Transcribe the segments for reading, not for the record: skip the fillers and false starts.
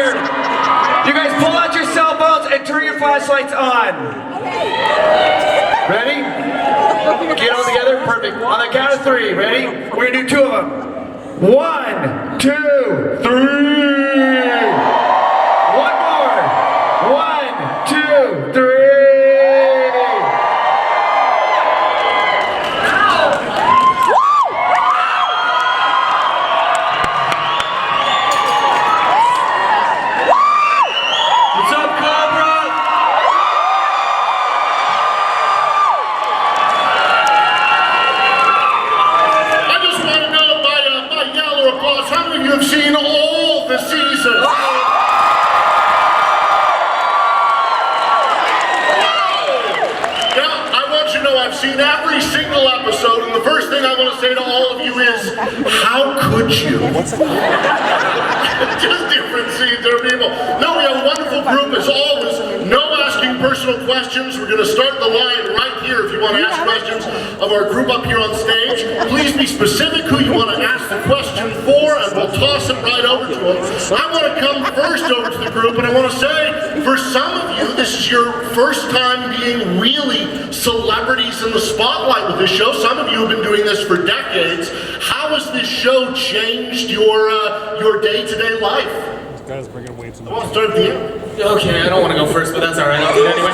here. You guys pull out your cell phones and turn your flashlights on. Ready? Get all together? Perfect. On the count of 3, ready? We're gonna do 2 of them. 1, 2, 3. One more. 1, 2, 3. What's up, Cobra? I just want to know by yell or applause, how many of you have seen all the seasons? I've seen every single episode, and the first thing I want to say to all of you is, how could you? Just different scenes, there are people. No, we have a wonderful group as always. No asking personal questions. We're going to start the line right here if you want to ask questions of our group up here on stage. Please be specific who you want to ask the question for, and we'll toss it right over to them. I want to come first over to the group, and I want to say, for some of you, this is your first time being really celebrities in the spotlight with this show. Some of you have been doing this for decades. How has this show changed your day-to-day life? This guy's bringing way too much. I want to start at the end. Okay, I don't want to go first, but that's all right. I'll do it anyway.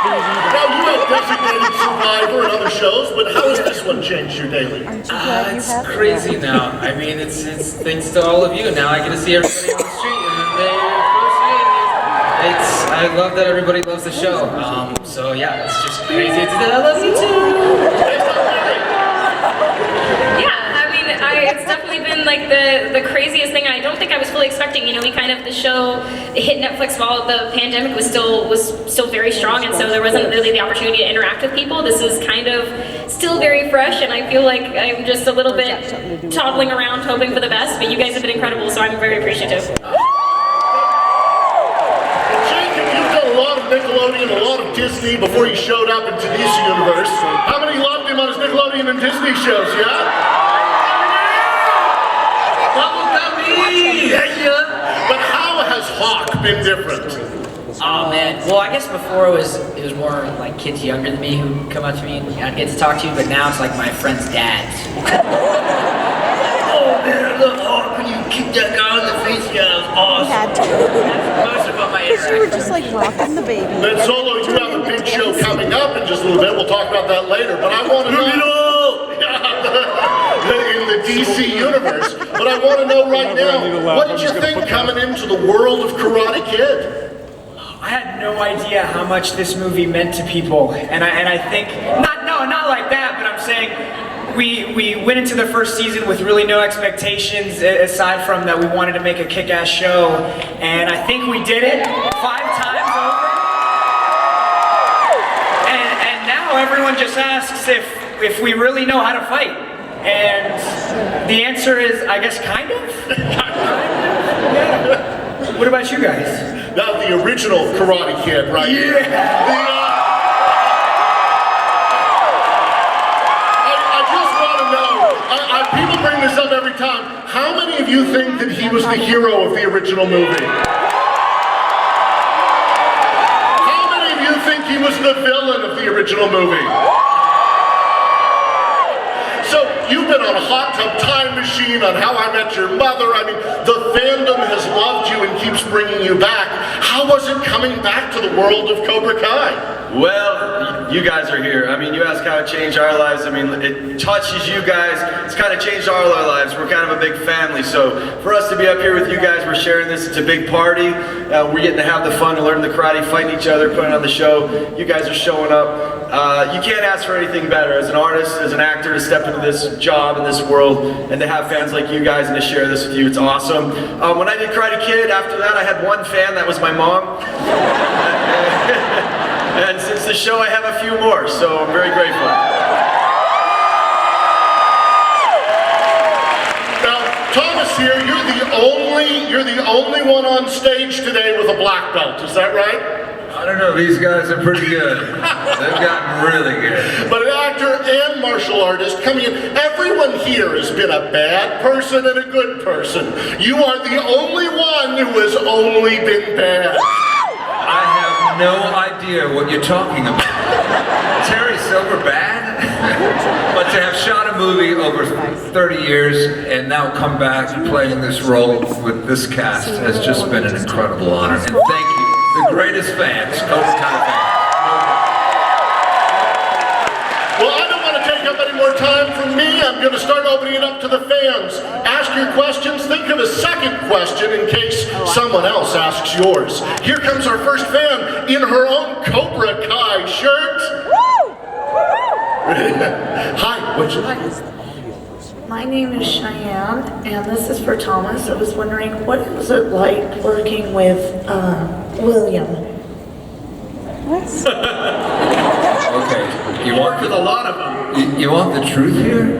Now, you have designated survivor and other shows, but how has this one changed your daily? It's crazy now. I mean, it's thanks to all of you. Now I get to see everybody on the street, and they're I love that everybody loves the show. So yeah, it's just crazy. I love you too. Yeah, I mean, it's definitely been like the craziest thing. I don't think I was fully expecting. You know, the show hit Netflix while the pandemic was still very strong, and so there wasn't really the opportunity to interact with people. This is kind of still very fresh, and I feel like I'm just a little bit toddling around hoping for the best. But you guys have been incredible, so I'm very appreciative. Nickelodeon, a lot of Disney before he showed up into this universe. How many loved him on his Nickelodeon and Disney shows, yeah? Yeah. But how has Hawk been different? Oh man, well I guess before it was more like kids younger than me who come up to me and I'd get to talk to, but now it's like my friend's dads. Oh man, I love Hawk when you kicked that guy in the face, yeah, that was awesome. Had to. Most of my Because you were just like rocking the baby. Then Xolo, you have a big show coming up in just a little bit. We'll talk about that later. But I want to know in the DC universe. But I want to know right now, what did you think coming into the world of Karate Kid? I had no idea how much this movie meant to people, and I think not like that, but I'm saying we went into the first season with really no expectations aside from that we wanted to make a kick-ass show, and I think we did it 5 times over. And now everyone just asks if we really know how to fight, and the answer is, I guess, kind of. Yeah. What about you guys? Now the original Karate Kid, right? Yeah. People bring this up every time. How many of you think that he was the hero of the original movie? How many of you think he was the villain of the original movie? So you've been on a hot tub time machine, on How I Met Your Mother. I mean, the fandom has loved you and keeps bringing you back. How was it coming back to the world of Cobra Kai? Well, you guys are here. I mean, you ask how it changed our lives. I mean, it touches you guys. It's kind of changed all our lives. We're kind of a big family. So for us to be up here with you guys, we're sharing this. It's a big party. We're getting to have the fun to learn the karate, fighting each other, putting on the show. You guys are showing up. You can't ask for anything better as an artist, as an actor, to step into this job in this world and to have fans like you guys and to share this with you. It's awesome. When I did Karate Kid, after that, I had one fan. That was my mom. And since the show, I have a few more, so I'm very grateful. Now, Thomas here, you're the only one on stage today with a black belt. Is that right? I don't know, these guys are pretty good. They've gotten really good. But an actor and martial artist coming in. Everyone here has been a bad person and a good person. You are the only one who has only been bad. I have no idea what you're talking about. Terry Silver bad? But to have shot a movie over 30 years and now come back playing this role with this cast has just been an incredible honor. And thank you, the greatest fans, Cobra Kai fans. Well, I don't want to take up any more time from me. I'm going to start opening it up to the fans. Ask your questions. Think of a second question in case someone else asks yours. Here comes our first fan in her own Cobra Kai shirt. Hi, what's your name? My name is Cheyenne, and this is for Thomas. I was wondering, what was it like working with William? Okay, you want with a lot of them. You want the truth here?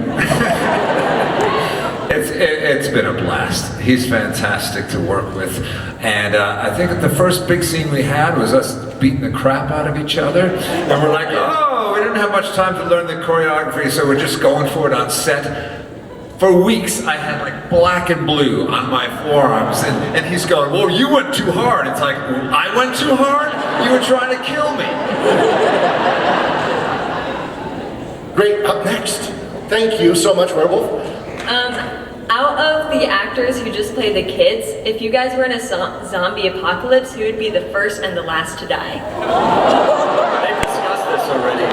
It's been a blast. He's fantastic to work with. And I think that the first big scene we had was us beating the crap out of each other. And we're like, oh, we didn't have much time to learn the choreography, so we're just going for it on set. For weeks, I had like black and blue on my forearms, and he's going, well, you went too hard. It's like, I went too hard? You were trying to kill me. Great, up next. Thank you so much, Werewolf. Out of the actors who just play the kids, if you guys were in a zombie apocalypse, who would be the first and the last to die? They've discussed this already.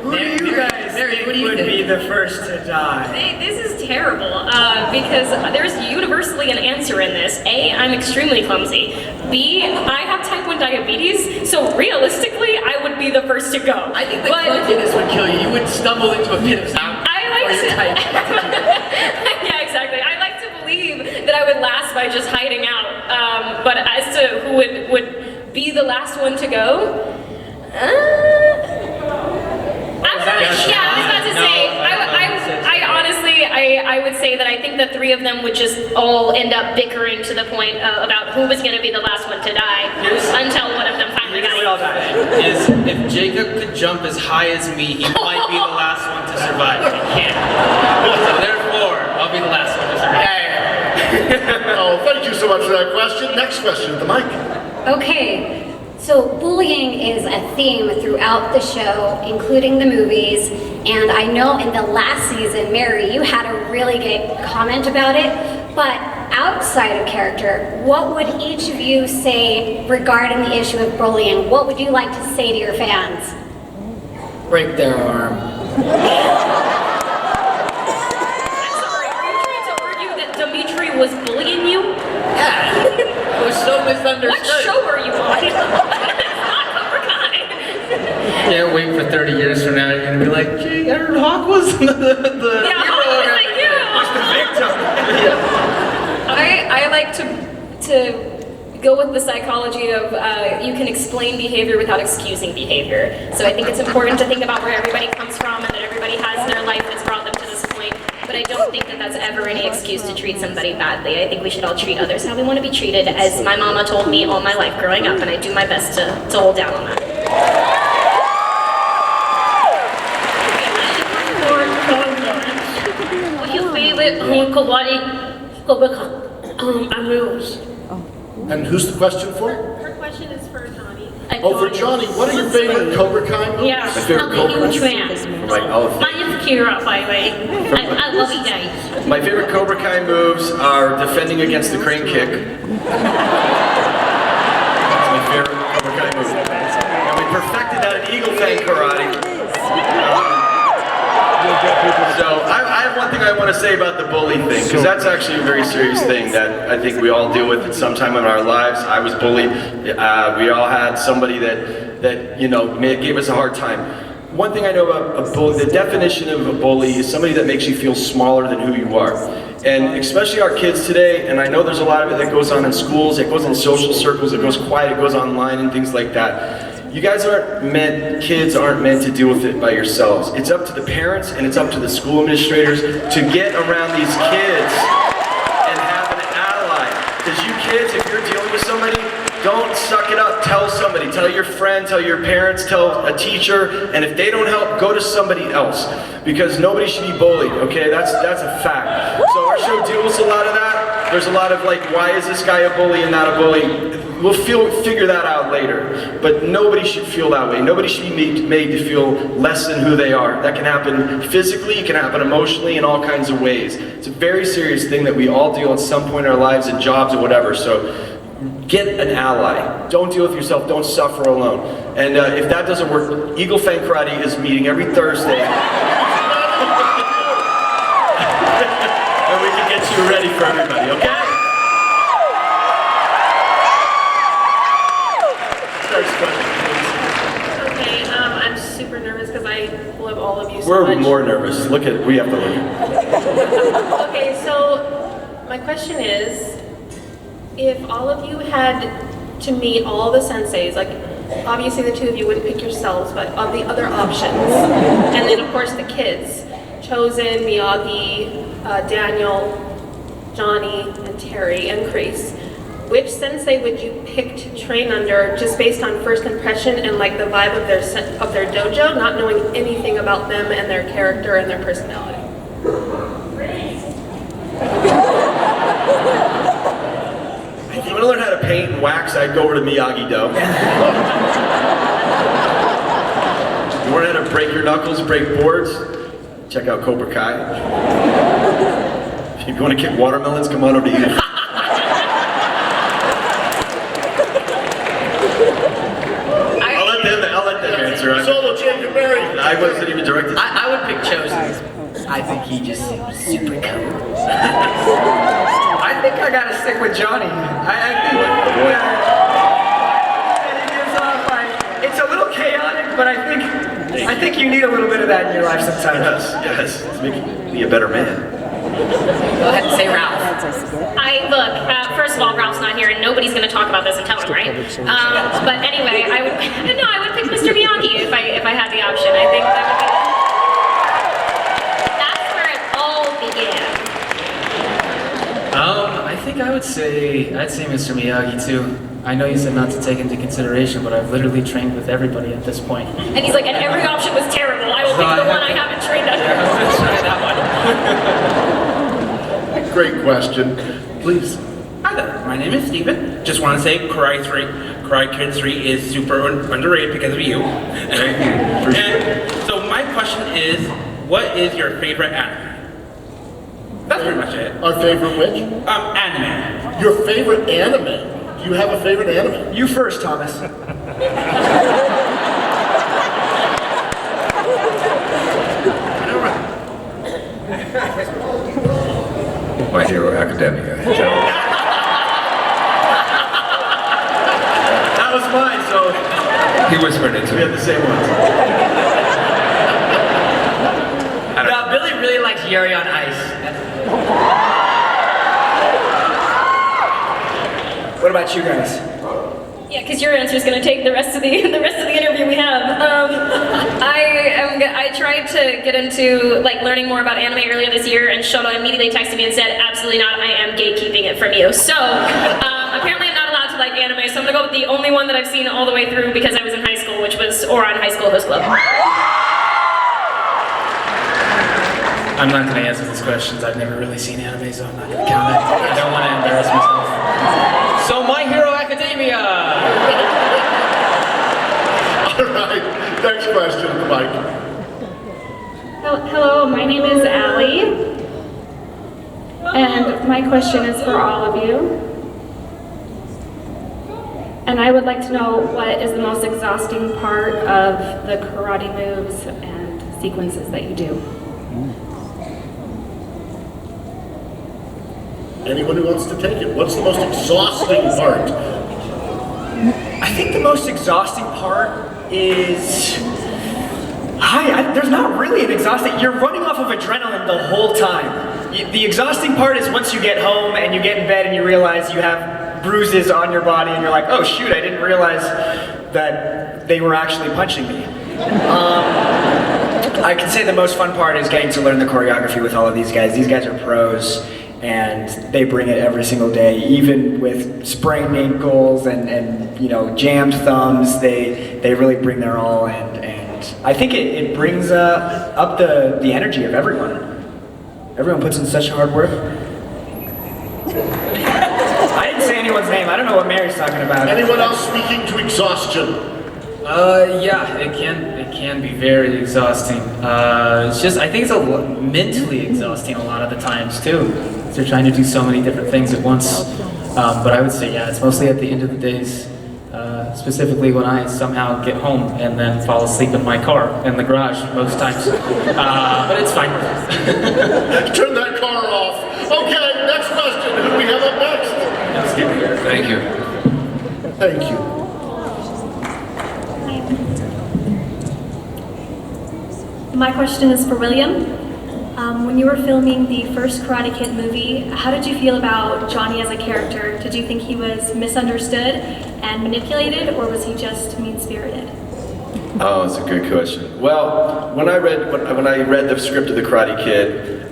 Who do you guys think would be the first to die? This is terrible because there's universally an answer in this. A, I'm extremely clumsy. B, I have type 1 diabetes, so realistically, I would be the first to go. I think the clumsiness would kill you. You would stumble into a pit of sound. Yeah, exactly. I like to believe that I would last by just hiding out. But as to who would be the last one to go, I was about to say. I honestly, I would say that I think the three of them would just all end up bickering to the point about who was going to be the last one to die until one of them finally got it. Is if Jacob could jump as high as me, he might be the last one to survive. But he can't. So therefore, I'll be the last one to survive. Oh, thank you so much for that question. Next question at the mic. Okay, so bullying is a theme throughout the show, including the movies. And I know in the last season, Mary, you had a really good comment about it. But outside of character, what would each of you say regarding the issue of bullying? What would you like to say to your fans? Break their arm. Dimitri was bullying you? Yeah. It was so misunderstood. What show are you on? It's not Cobra Kai. Can't wait for 30 years from now. You're gonna be like, gee, I heard Hawk was the Yeah, Hawk was like you. Was the victim. I like to go with the psychology of you can explain behavior without excusing behavior. So I think it's important to think about where everybody comes from and that everybody has their life that's brought them to this point. But I don't think that that's ever any excuse to treat somebody badly. I think we should all treat others how we want to be treated, as my mama told me all my life growing up, and I do my best to hold down on that. What's your favorite Cobra Kai moves? And who's the question for? Her question is for Johnny. Oh, for Johnny, what are your favorite Cobra Kai moves? Yeah, favorite Cobra My name's Kira, by the way. I love you guys. My favorite Cobra Kai moves are defending against the crane kick. That's my favorite Cobra Kai move. And we perfected that in Eagle Fang Karate. So I have one thing I want to say about the bully thing, because that's actually a very serious thing that I think we all deal with at some time in our lives. I was bullied. We all had somebody that you know gave us a hard time. One thing I know about a bully, the definition of a bully is somebody that makes you feel smaller than who you are. And especially our kids today, and I know there's a lot of it that goes on in schools, it goes in social circles, it goes quiet, it goes online and things like that. You guys kids aren't meant to deal with it by yourselves. It's up to the parents and it's up to the school administrators to get around these kids and have an ally. Because you kids, if you're dealing with somebody, don't suck it up. Tell somebody. Tell your friend, tell your parents, tell a teacher, and if they don't help, go to somebody else. Because nobody should be bullied, okay? That's a fact. So our show deals with a lot of that. There's a lot of like, why is this guy a bully and not a bully? We'll figure that out later. But nobody should feel that way. Nobody should be made to feel less than who they are. That can happen physically, it can happen emotionally, in all kinds of ways. It's a very serious thing that we all deal at some point in our lives, in jobs or whatever. So get an ally. Don't deal with yourself. Don't suffer alone. And if that doesn't work, Eagle Fang Karate is meeting every Thursday. And we can get you ready for everybody, okay? Okay, I'm super nervous because I love all of you so We're much. more nervous. We have to look. Okay, so my question is, if all of you had to meet all the senseis, like obviously the two of you wouldn't pick yourselves, but of the other options, and then of course the kids, Chosen, Miyagi, Daniel, Johnny, and Terry, and Chris, which sensei would you pick to train under just based on first impression and like the vibe of their dojo, not knowing anything about them and their character and their personality? If you want to learn how to paint and wax, I'd go over to Miyagi-Do. You want to know how to break your knuckles, break boards? Check out Cobra Kai. If you want to kick watermelons, come on over to you. I'll let them answer. Xolo, Jacob, Mary. I wasn't even directed. I would pick Chosen. I think he just seems super cool. I think I gotta stick with Johnny. I think he gives off like, it's a little chaotic, but I think you need a little bit of that in your life sometimes. Yes, it's making me a better man. Go ahead and say Ralph. First of all, Ralph's not here, and nobody's going to talk about this and tell him, right? But anyway, I would pick Mr. Miyagi if I had the option. I think that's where it all began. I think I'd say Mr. Miyagi too. I know you said not to take into consideration, but I've literally trained with everybody at this point. And he's like, and every option was terrible. I will pick the one I haven't trained under. Let's try that one. Great question. Please. Hi there, my name is Steven. Just want to say Karate Kid 3 is super underrated because of you. And so my question is, what is your favorite anime? That's pretty much it. Our favorite which? Anime. Your favorite anime? Do you have a favorite anime? You first, Thomas. My Hero Academia. That was mine, so He whispered it to we me. had the same ones. No, Billy really likes Yuri on Ice. What about you guys? Yeah, because your answer is going to take the rest of the interview we have. I tried to get into like learning more about anime earlier this year, and Xolo immediately texted me and said, "Absolutely not! I am gatekeeping it from you." So apparently, I'm not allowed to like anime. So I'm gonna go with the only one that I've seen all the way through because I was in high school, which was Ouran High School Host Club. I'm not going to answer these questions. I've never really seen anime, so I'm not going to count it. I don't want to embarrass myself. So, My Hero Academia! All right. Next question, Mike. Hello, my name is Allie, and my question is for all of you. And I would like to know what is the most exhausting part of the karate moves and sequences that you do. Anyone who wants to take it. What's the most exhausting part? I think the most exhausting part is... there's not really an exhausting... You're running off of adrenaline the whole time. The exhausting part is once you get home and you get in bed and you realize you have bruises on your body and you're like, oh shoot, I didn't realize that they were actually punching me. I can say the most fun part is getting to learn the choreography with all of these guys. These guys are pros. and they bring it every single day, even with sprained ankles and you know, jammed thumbs. They really bring their all, and I think it brings up the energy of everyone. Everyone puts in such hard work. I didn't say anyone's name. I don't know what Mary's talking about. Anyone else speaking to exhaustion? Yeah, it can be very exhausting. It's just, I think it's mentally exhausting a lot of the times too. They're trying to do so many different things at once. But I would say, yeah, it's mostly at the end of the days. Specifically when I somehow get home and then fall asleep in my car in the garage most times. But it's fine. Turn that car off. Okay, next question. Who do we have up next? Thank you. Thank you. My question is for William. When you were filming the first Karate Kid movie, how did you feel about Johnny as a character? Did you think he was misunderstood and manipulated, or was he just mean-spirited? Oh, that's a good question. Well, when I read the script of the Karate Kid,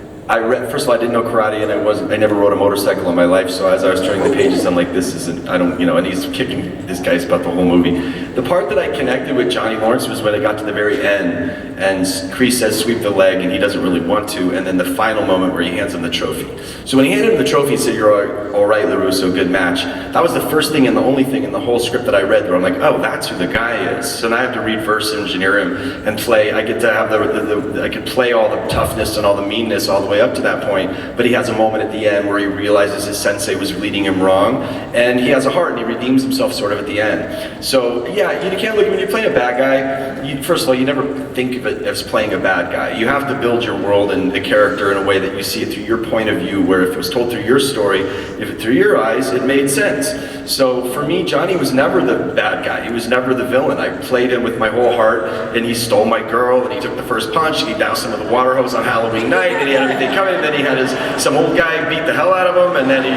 first of all, I didn't know karate, and I never rode a motorcycle in my life. So as I was turning the pages, I'm like, this isn't. I don't, and he's kicking this guy's butt the whole movie. The part that I connected with Johnny Lawrence was when I got to the very end, and Kreese says sweep the leg, and he doesn't really want to, and then the final moment where he hands him the trophy. So when he handed him the trophy, he said, "You're all right, LaRusso, good match." That was the first thing and the only thing in the whole script that I read where I'm like, oh, that's who the guy is. So now I have to reverse engineer him and play. I get to have I could play all the toughness and all the meanness all the way up to that point, but he has a moment at the end where he realizes his sensei was leading him wrong, and he has a heart and he redeems himself sort of at the end. So yeah, you can't look, when you're playing a bad guy, first of all, you never think of it as playing a bad guy. You have to build your world and the character in a way that you see it through your point of view, where if it was told through your story, if it through your eyes, it made sense. So for me, Johnny was never the bad guy. He was never the villain. I played him with my whole heart, and he stole my girl, and he took the first punch, and he doused him with a water hose on Halloween night, and he had everything coming, and then he had some old guy beat the hell out of him, and then he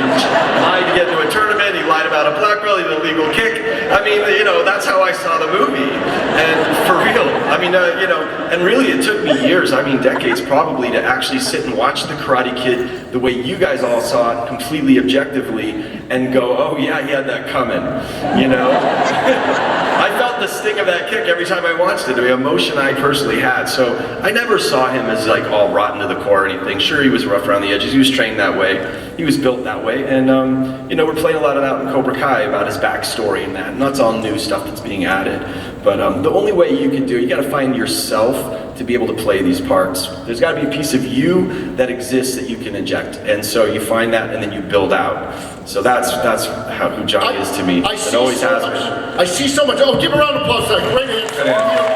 lied to get into a tournament, he lied about a black belt, he did a legal kick. I mean, that's how I saw the movie. And for real, I mean, and really it took me years, decades probably, to actually sit and watch the Karate Kid the way you guys all saw it, completely objectively, and go, oh yeah, he had that coming, I felt the sting of that kick every time I watched it, the emotion I personally had. So I never saw him as like all rotten to the core or anything. Sure, he was rough around the edges, he was trained that way, he was built that way, and we're playing a lot of that in Cobra Kai about his backstory and that, and that's all new stuff that's being added. But the only way you can do it, you gotta find yourself to be able to play these parts. There's gotta be a piece of you that exists that you can inject, and so you find that and then you build out. So that's who Johnny is to me. It always has been. I see so much. Oh, give a round of applause for that. Great answer. Great answer.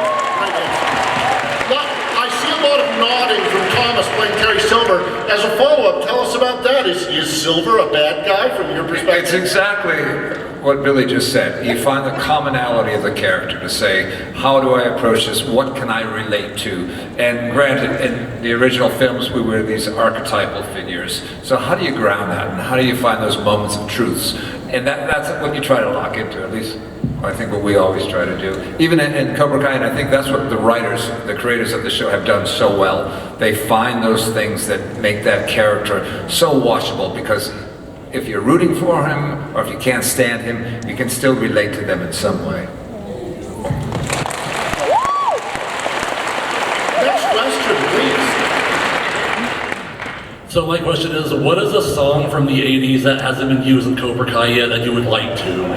I see a lot of nodding from Thomas playing Terry Silver. As a follow-up, tell us about that. Is Silver a bad guy from your perspective? It's exactly what Billy just said. You find the commonality of the character to say, how do I approach this? What can I relate to? And granted, in the original films, we were these archetypal figures. So how do you ground that? And how do you find those moments of truths? And that's what you try to lock into, at least I think what we always try to do. Even in Cobra Kai, and I think that's what the writers, the creators of the show have done so well. They find those things that make that character so watchable, because if you're rooting for him, or if you can't stand him, you can still relate to them in some way. Next question, please. So my question is, what is a song from the 80s that hasn't been used in Cobra Kai yet that you would like to?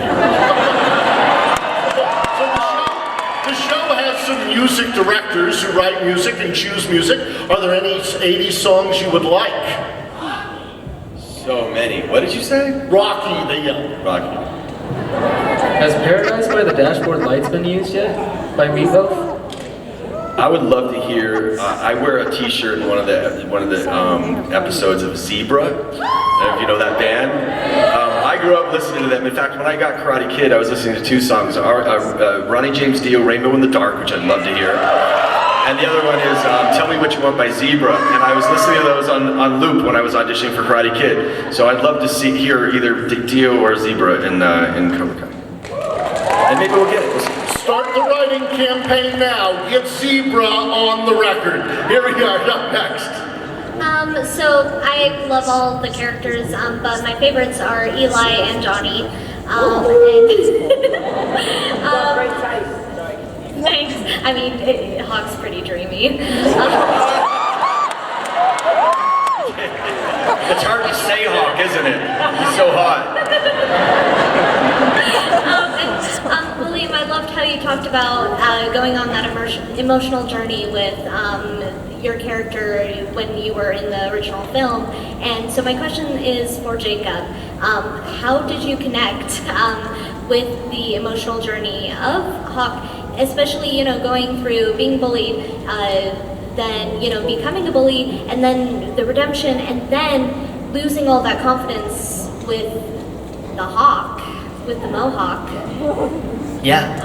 The show has some music directors who write music and choose music. Are there any 80s songs you would like? So many. What did you say? Rocky, they yell. Rocky. Has Paradise by the Dashboard Lights been used yet? By Meatloaf? I would love to hear. I wear a T-shirt in one of the episodes of Zebra. If you know that band, I grew up listening to them. In fact, when I got Karate Kid, I was listening to two songs: Ronnie James Dio, "Rainbow in the Dark," which I'd love to hear, and the other one is "Tell Me What You Want" by Zebra. And I was listening to those on loop when I was auditioning for Karate Kid. So I'd love to hear either Dio or Zebra in Cobra Kai. And maybe we'll get it. Start the writing campaign now. Get Zebra on the record. Here we are. Up next. So I love all the characters, but my favorites are Eli and Johnny. Thanks. I mean, Hawk's pretty dreamy. It's hard to say Hawk, isn't it? He's so hot. William, I loved how you talked about going on that emotional journey with your character when you were in the original film. And so my question is for Jacob. How did you connect with the emotional journey of Hawk, especially, going through being bullied, then, becoming a bully, and then the redemption, and then losing all that confidence with the Hawk, with the Mohawk? Yeah,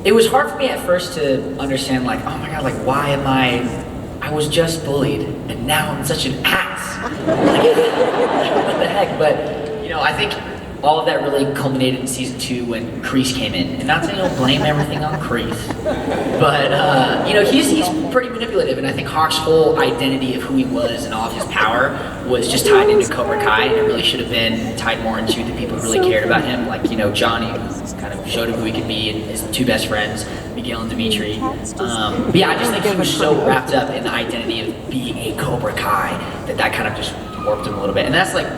it was hard for me at first to understand, like, oh my god, like, why am I was just bullied, and now I'm such an ass. Like, what the heck? But, I think all of that really culminated in season 2 when Kreese came in. And not to blame everything on Kreese, but he's pretty manipulative, and I think Hawk's whole identity of who he was and all of his power was just tied into Cobra Kai, and it really should have been tied more into the people who really cared about him, like Johnny, who kind of showed him who he could be, and his 2 best friends, Miguel and Dimitri. But yeah, I just think he was so wrapped up in the identity of being a Cobra Kai that kind of just warped him a little bit. And that's like,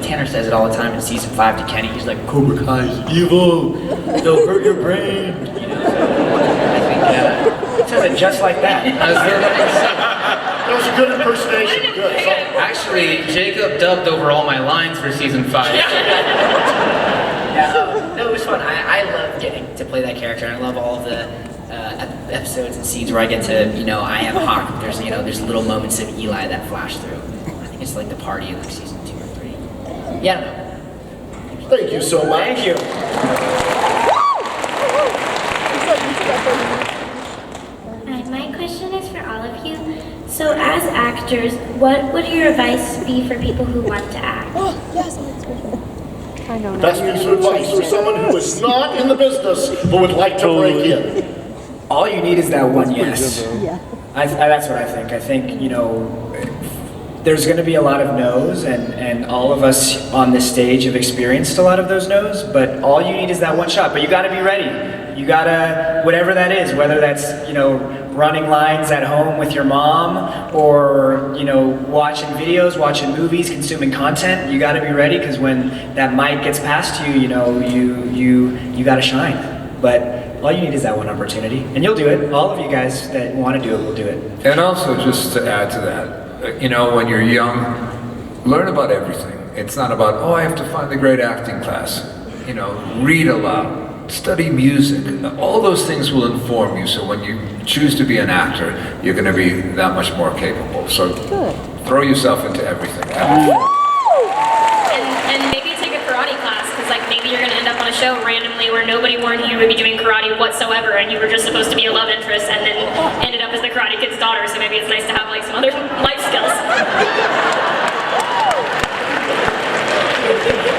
Tanner says it all the time in season 5 to Kenny. He's like, Cobra Kai is evil. They'll hurt your brain. I think he says it just like that. That was a good impersonation. Good. Actually, Jacob dubbed over all my lines for season 5. Yeah, no, it was fun. I love getting to play that character. I love all of the episodes and scenes where I get to, I am Hawk. There's little moments of Eli that flash through. It's like the party in like season 2 or 3. Yeah, I don't know. Thank you so much. Thank you. My question is for all of you. So as actors, what would your advice be for people who want to act? I know. Best piece of advice for someone who is not in the business but would like to break in. All you need is that one yes. Yeah. That's what I think. I think, there's going to be a lot of no's, and all of us on this stage have experienced a lot of those no's, but all you need is that one shot. But you got to be ready. You got to, whatever that is, whether that's, running lines at home with your mom, or, watching videos, watching movies, consuming content, you got to be ready, because when that mic gets past you, you got to shine. But all you need is that one opportunity, and you'll do it. All of you guys that want to do it will do it. And also, just to add to that, when you're young, learn about everything. It's not about, I have to find the great acting class. Read aloud, study music. All those things will inform you, so when you choose to be an actor, you're going to be that much more capable. So throw yourself into everything. And maybe take a karate class, because maybe you're going to end up on a show randomly where nobody warned you would be doing karate whatsoever, and you were just supposed to be a love interest, and then ended up as the Karate Kid's daughter. So maybe it's nice to have some other life skills.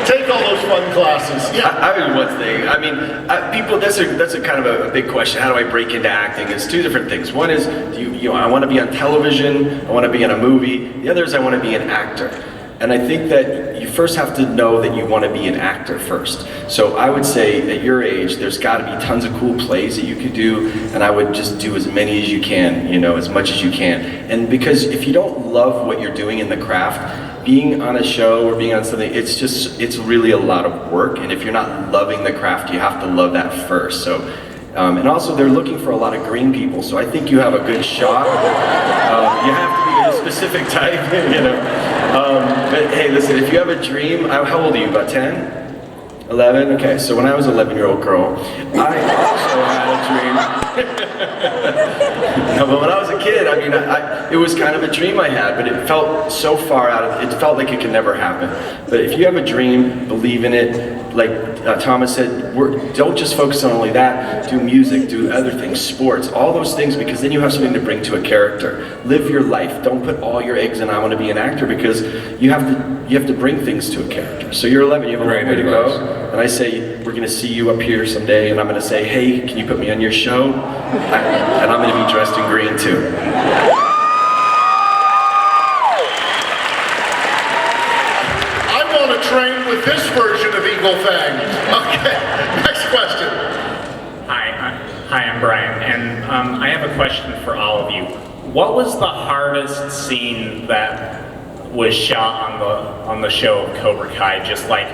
Take all those fun classes. Yeah. I mean, one thing. I mean, people. That's a kind of a big question. How do I break into acting? It's 2 different things. One is, I want to be on television. I want to be in a movie. The other is I want to be an actor. And I think that you first have to know that you want to be an actor first. So I would say at your age, there's got to be tons of cool plays that you could do, and I would just do as many as you can, as much as you can. And because if you don't love what you're doing in the craft, being on a show or being on something, it's really a lot of work. And if you're not loving the craft, you have to love that first. So, and also they're looking for a lot of green people, so I think you have a good shot. You have to be a specific type, but hey, listen, if you have a dream, how old are you, about 10? 11? Okay, so when I was an 11-year-old girl, I also had a dream. No, but when I was a kid, I mean, it was kind of a dream I had, but it felt so far out of it, felt like it could never happen. But if you have a dream, believe in it. Like Thomas said, don't just focus on only that. Do music, do other things, sports, all those things, because then you have something to bring to a character. Live your life. Don't put all your eggs in I want to be an actor, because you have to bring things to a character. So you're 11, you have a long way to go. And I say, we're going to see you up here someday, and I'm going to say, hey, can you put me on your show? And I'm going to be dressed in green too. with this version of Eagle Fang. Okay, next question. Hi, I'm Brian, and I have a question for all of you. What was the hardest scene that was shot on the show of Cobra Kai, just like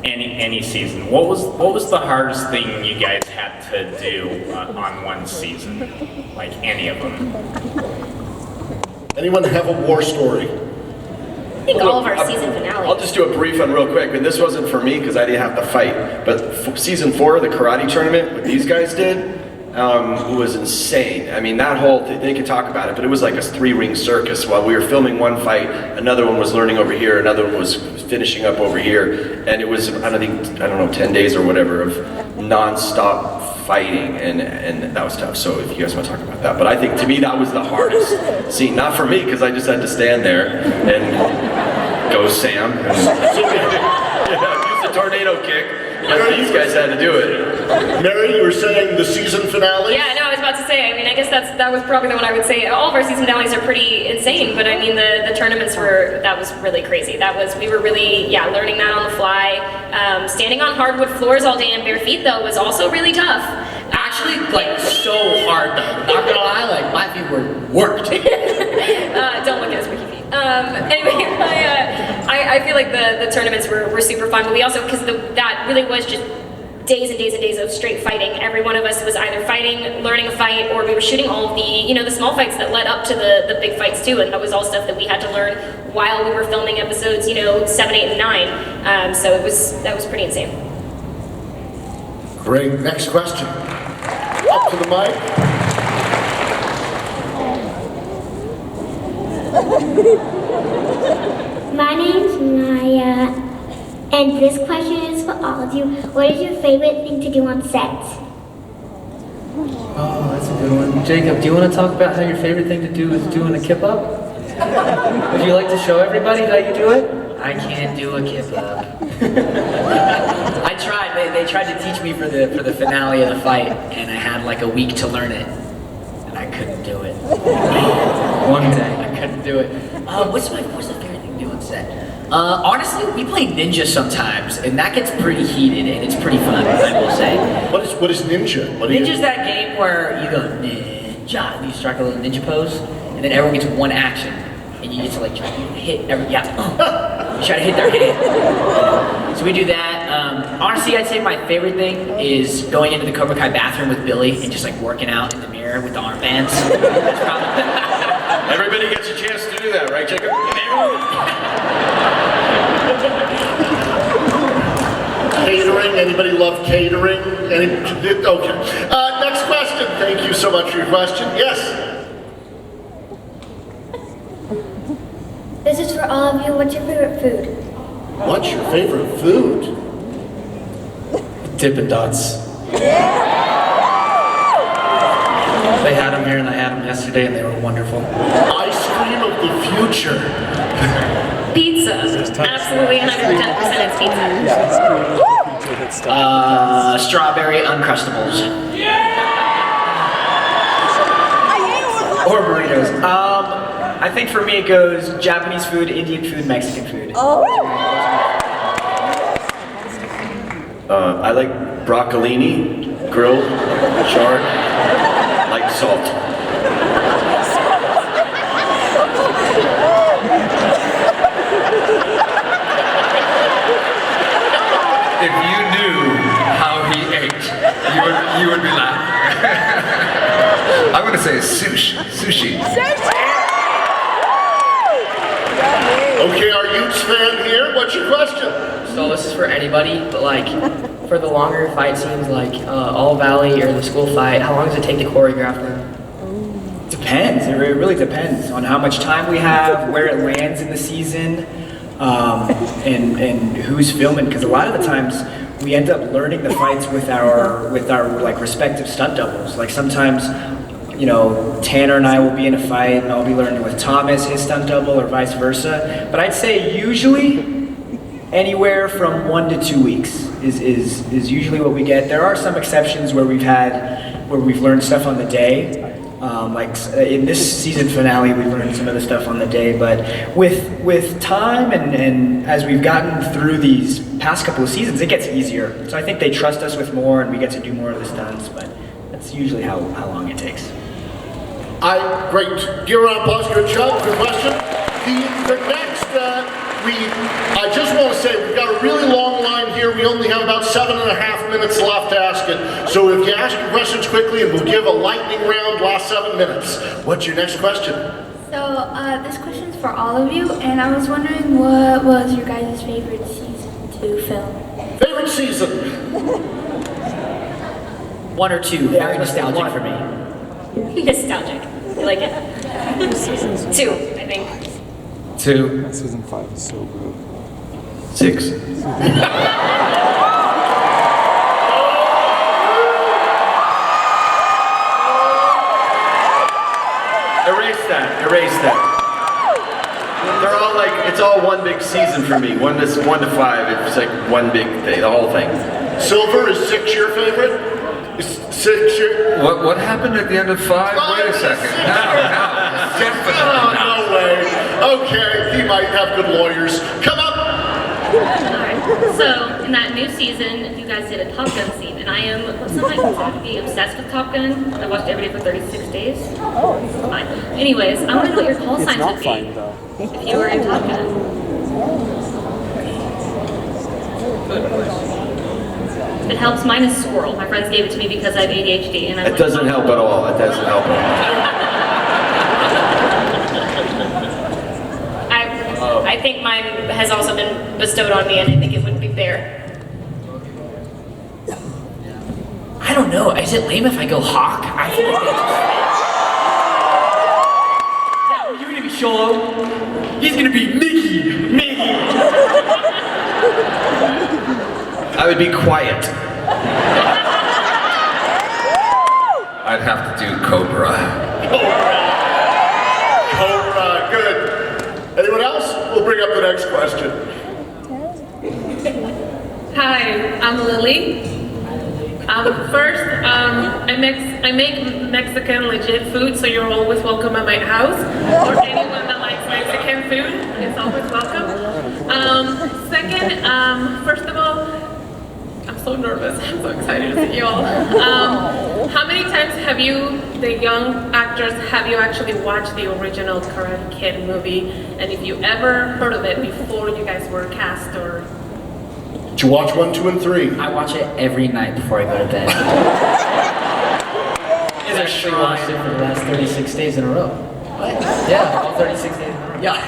any season? What was the hardest thing you guys had to do on one season? Like any of them? Anyone have a war story? I think all of our season finale. I'll just do a brief one real quick, and this wasn't for me because I didn't have to fight. But season 4, the karate tournament, what these guys did was insane. I mean, that whole thing, they could talk about it, but it was like a 3-ring circus. While we were filming one fight, another one was learning over here, another one was finishing up over here, and it was, I don't know, 10 days or whatever of non-stop fighting, and that was tough. So if you guys want to talk about that, but I think to me that was the hardest scene. Not for me because I just had to stand there and go Sam, and use the tornado kick. But these guys had to do it. Mary, you were saying the season finale? Yeah, no, I was about to say, I mean, I guess that was probably the one I would say. All of our season finales are pretty insane, but I mean, the tournaments that was really crazy. We were really, learning that on the fly. Standing on hardwood floors all day in bare feet, though, was also really tough. Actually, like, so hard, though. Not gonna lie, like, my feet were worked. Don't look at his wiki feet. Anyway, I feel like the tournaments were super fun, but we also, because that really was just days and days and days of straight fighting. Every one of us was either fighting, learning a fight, or we were shooting all of the, the small fights that led up to the big fights too, and that was all stuff that we had to learn while we were filming episodes, 7, 8, and 9. So that was pretty insane. Great, next question. Up to the mic. My name's Naya, and this question is for all of you. What is your favorite thing to do on set? Oh, that's a good one. Jacob, do you want to talk about how your favorite thing to do is doing a kip-up? Would you like to show everybody how you do it? I can't do a kip-up. I tried. They tried to teach me for the finale of the fight, and I had like a week to learn it, and I couldn't do it. One day. I couldn't do it. What's the favorite thing to do on set? Honestly, we play Ninja sometimes, and that gets pretty heated, and it's pretty fun, I will say. What is Ninja? Ninja's that game where you go ninja, and you strike a little ninja pose, and then everyone gets one action, and you get to like try to hit you try to hit their hand. So we do that. Honestly, I'd say my favorite thing is going into the Cobra Kai bathroom with Billy and just like working out in the mirror with the armbands. Everybody gets a chance to do that, right, Jacob? Catering, anybody love catering? Okay. Next question. Thank you so much for your question. Yes? This is for all of you. What's your favorite food? What's your favorite food? Dippin' Dots. They had them here and I had them yesterday and they were wonderful. Ice cream of the future. Pizza. Absolutely 110% it's pizza. Strawberry Uncrustables. Or burritos. I think for me it goes Japanese food, Indian food, Mexican food. I like broccolini, grilled, charred, like salt. If you knew how he ate, you would be laughing. I'm gonna say sushi. Okay, our Utes fan here. What's your question? So this is for anybody, but like for the longer fight scenes, like All Valley or the school fight, how long does it take to choreograph them? Depends. It really depends on how much time we have, where it lands in the season, and who's filming. Because a lot of the times we end up learning the fights with our like respective stunt doubles. Like sometimes, Tanner and I will be in a fight, and I'll be learning with Thomas, his stunt double, or vice versa. But I'd say usually anywhere from 1 to 2 weeks is usually what we get. There are some exceptions where we've learned stuff on the day. In this season finale, we learned some of the stuff on the day, but with time and as we've gotten through these past couple of seasons, it gets easier. So I think they trust us with more, and we get to do more of the stunts, but that's usually how long it takes. Great. Give a round of applause. Good job. Good question. The next, I just want to say we've got a really long line here. We only have about 7.5 minutes left to ask it. So if you ask your questions quickly, and we'll give a lightning round last 7 minutes. What's your next question? So, this question's for all of you, and I was wondering what was your guys' favorite season to film? Favorite season? 1 or 2. Very nostalgic for me. Nostalgic. I like it. 2, I think. 2. Season 5 is so good. 6. Erase that. They're all like, it's all one big season for me. 1 to 5, it's like one big thing, the whole thing. Silver is 6 your favorite? Is 6 your... What happened at the end of 5? Wait a second. No, definitely not. No way. Okay, he might have good lawyers. Come up. Alright, so in that new season, you guys did a Top Gun scene, and I am someone I consider to be obsessed with Top Gun. I watched every day for 36 days. Oh, it's fine. Anyways, I want to know what your call signs would be if you were in Top Gun. It helps. Mine is squirrel. My friends gave it to me because I have ADHD, and It doesn't help at all. It doesn't help at all. I think mine has also been bestowed on me, and I think it would be fair. I don't know. Is it lame if I go Hawk? I feel like that's just... Yeah, you're gonna be Xolo. He's gonna be Mickey. I would be quiet. I'd have to do Cobra. Cobra, good. Anyone else? We'll bring up the next question. Hi, I'm Lily. First, I make Mexican legit food, so you're always welcome at my house. Or anyone that likes Mexican food is always welcome. Second, first of all, I'm so nervous. I'm so excited to see you all. How many times have you, the young actors, have you actually watched the original Karate Kid movie? And if you ever heard of it before you guys were cast or... Did you watch 1, 2, and 3? I watch it every night before I go to bed. I've actually watched it for the last 36 days in a row. What? Yeah, all 36 days in a row. Yeah.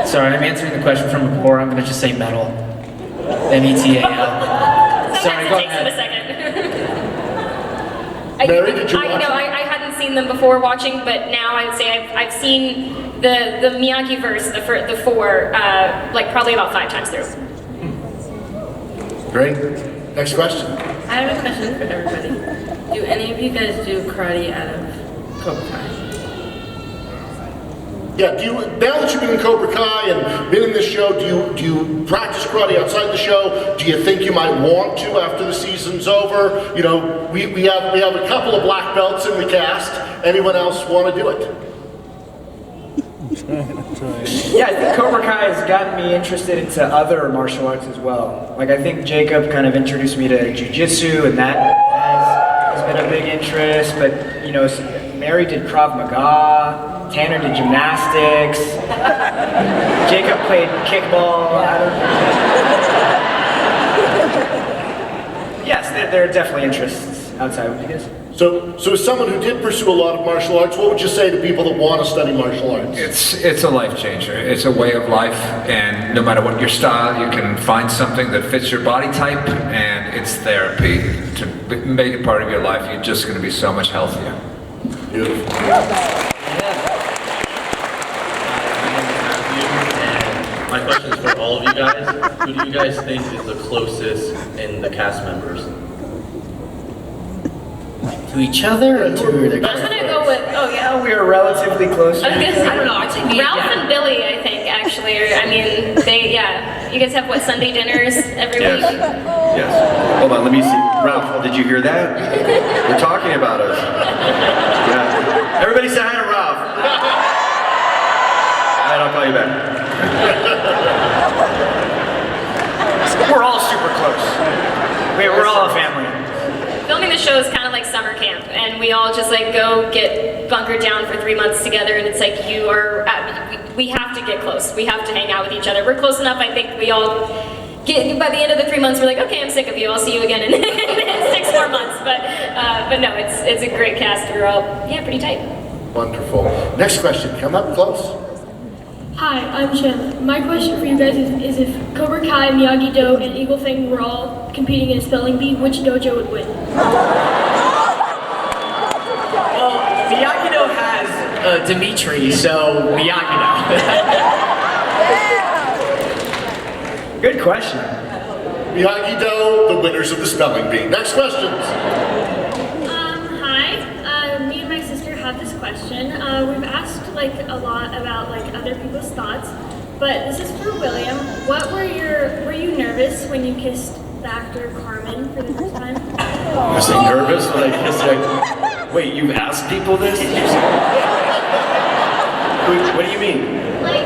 Sorry, I'm answering the question from before. I'm gonna just say metal. M-E-T-A-L. Sorry, go ahead. It takes him a second. Mary, did you watch I hadn't seen them before watching, but now I would say I've seen the Miyagi verse, the 4, like probably about 5 times through. Great. Next question. I have a question for everybody. Do any of you guys do karate out of Cobra Kai? Yeah, now that you've been in Cobra Kai and been in this show, do you practice karate outside the show? Do you think you might want to after the season's over? You know, we have a couple of black belts in the cast. Anyone else want to do it? Yeah, I think Cobra Kai has gotten me interested into other martial arts as well. Like I think Jacob kind of introduced me to jiu-jitsu, and that has been a big interest. But you know, Mary did Krav Maga. Tanner did gymnastics. Jacob played kickball. Yes, there are definitely interests outside of you guys. So as someone who did pursue a lot of martial arts, what would you say to people that want to study martial arts? It's a life changer. It's a way of life, and no matter what your style, you can find something that fits your body type, and it's therapy. To make it part of your life, you're just going to be so much healthier. Beautiful. My question is for all of you guys. Who do you guys think is the closest in the cast members? To each other or to the I'm gonna go with, we are relatively close. I was gonna say, I don't know, I'd say me and Ralph Dad. and Billy, I think, actually. especially. I mean, you guys have what, Sunday dinners every Yes. week? Yes. Hold on, let me see. Ralph, did you hear that? They're talking about us. Yeah. Everybody say hi to Ralph. All right, I'll call you back. We're all super close. We're all a family. Filming the show is kind of like summer camp, and we all just like go get bunkered down for 3 months together, and it's like we have to get close. We have to hang out with each other. We're close enough, I think we all get, by the end of the 3 months, we're like, okay, I'm sick of you. I'll see you again in 6 more months. But no, it's a great cast. We're all, pretty tight. Wonderful. Next question, come up close. Hi, I'm Shem. My question for you guys is if Cobra Kai, Miyagi-Do, and Eagle Fang were all competing in a spelling bee, which dojo would win? Well, Miyagi-Do has Dimitri, so Miyagi-Do. Good question. Miyagi-Do, the winners of the spelling bee. Next questions. Hi. Me and my sister have this question. We've asked a lot about other people's thoughts, but this is for William. Were you nervous when you kissed the actor Carmen for the first time? Was I nervous when I kissed her? Wait, you've asked people this? What do you mean? We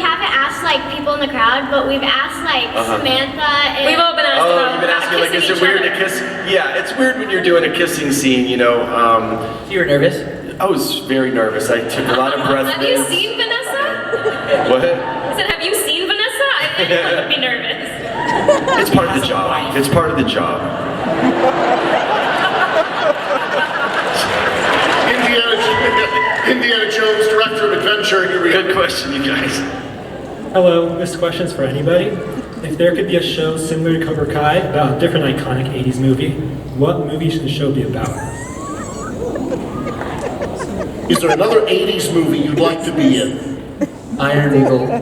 haven't asked people in the crowd, but we've asked Samantha and We've all been asked Oh, you've been asking is it weird to kiss? Yeah, it's weird when you're doing a kissing scene, you know. You were nervous? I was very nervous. I took a lot of breath Have you mints. seen Vanessa? What? I said, have you seen Vanessa? I would be nervous. It's part of the job. It's part of the job. Indiana Jones, Director of Adventure. Here we go. Good question, you guys. Hello, this question's for anybody. If there could be a show similar to Cobra Kai about a different iconic 80s movie, what movie should the show be about? Is there another 80s movie you'd like to be in? Iron Eagle. I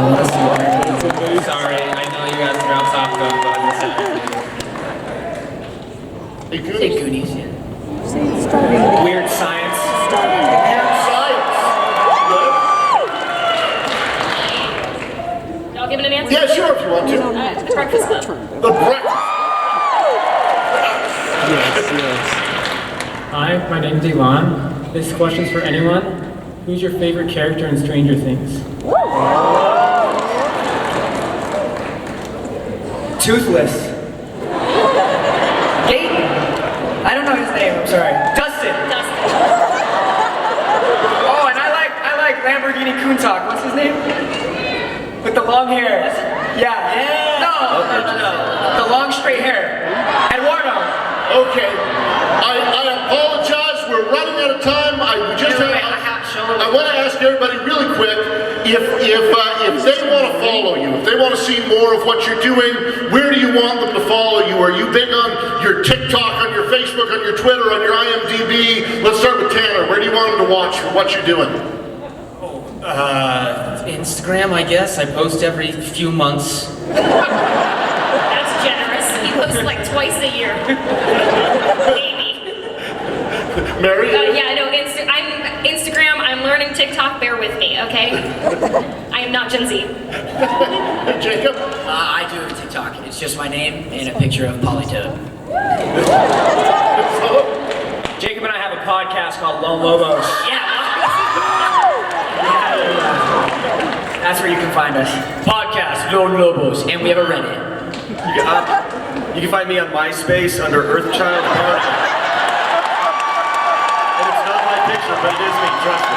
want to see Iron Eagle. Sorry, I know you guys are off Zabka, but I'm Say Goonies. Yeah. Weird science. Y'all give it an answer? Yeah, sure, if you want to. The Breakfast Club. The Breakfast. Yes. Hi, my name's Elon. This question's for anyone. Who's your favorite character in Stranger Things? Toothless. Dayton. I don't know his name. I'm sorry. Dustin. Oh, and I like Lamborghini Countach. What's his name? With the long hair. Yeah. No. The long straight hair. Eduardo. Okay. I apologize. We're running out of time. I want to ask everybody really quick if they want to follow you, if they want to see more of what you're doing, where do you want them to follow you? Are you big on your TikTok, on your Facebook, on your Twitter, on your IMDb? Let's start with Tanner. Where do you want them to watch for what you're doing? Instagram, I guess. I post every few months. That's generous. He posts twice a year. Maybe. Mary? Instagram, I'm learning TikTok, bear with me, okay? I am not Gen Z. Jacob? I do TikTok. It's just my name and a picture of Polytoad. Jacob and I have a podcast called Lone Lobos. That's where you can find us. Podcast Lone Lobos, and we have a Reddit. You can find me on MySpace under Earthchild Park. And it's not my picture, but it is me, trust me.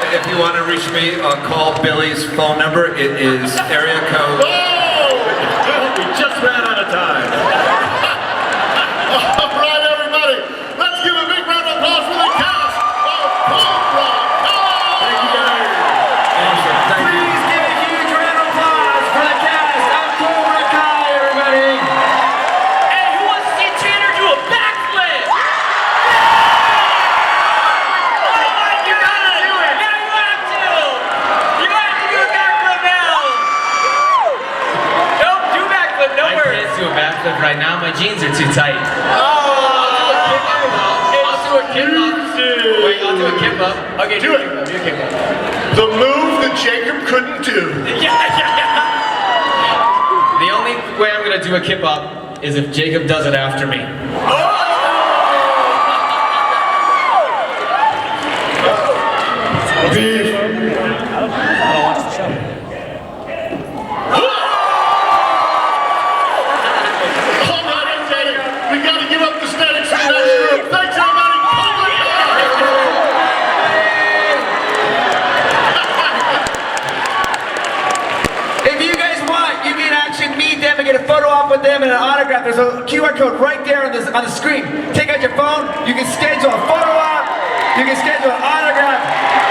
And if you want to reach me, call Billy's phone number. It is area code. We just ran out of time. All right, everybody. Let's give a big round of applause for the cast of Cobra Kai. Thank you, guys. Please give a huge round of applause for the cast of Cobra Kai, everybody. Hey, who wants to see Tanner do a backflip? You gotta do it. Yeah, you have to. You have to do a backflip now. Nope, do backflip. No worries. I can't do a backflip right now. My jeans are too tight. I'll do a kick. Music! Wait, I'll do a kip up. Okay, do it. Do a kip up. The move that Jacob couldn't do. The only way I'm gonna do a kip up is if Jacob does it after me. We gotta give up the stage for the next group. Thanks, everybody. Cobra If you guys want, you can actually meet them and get a photo op with them and an autograph. There's a QR code right there on the screen. Take out your phone. You can schedule a photo op. You can schedule an autograph.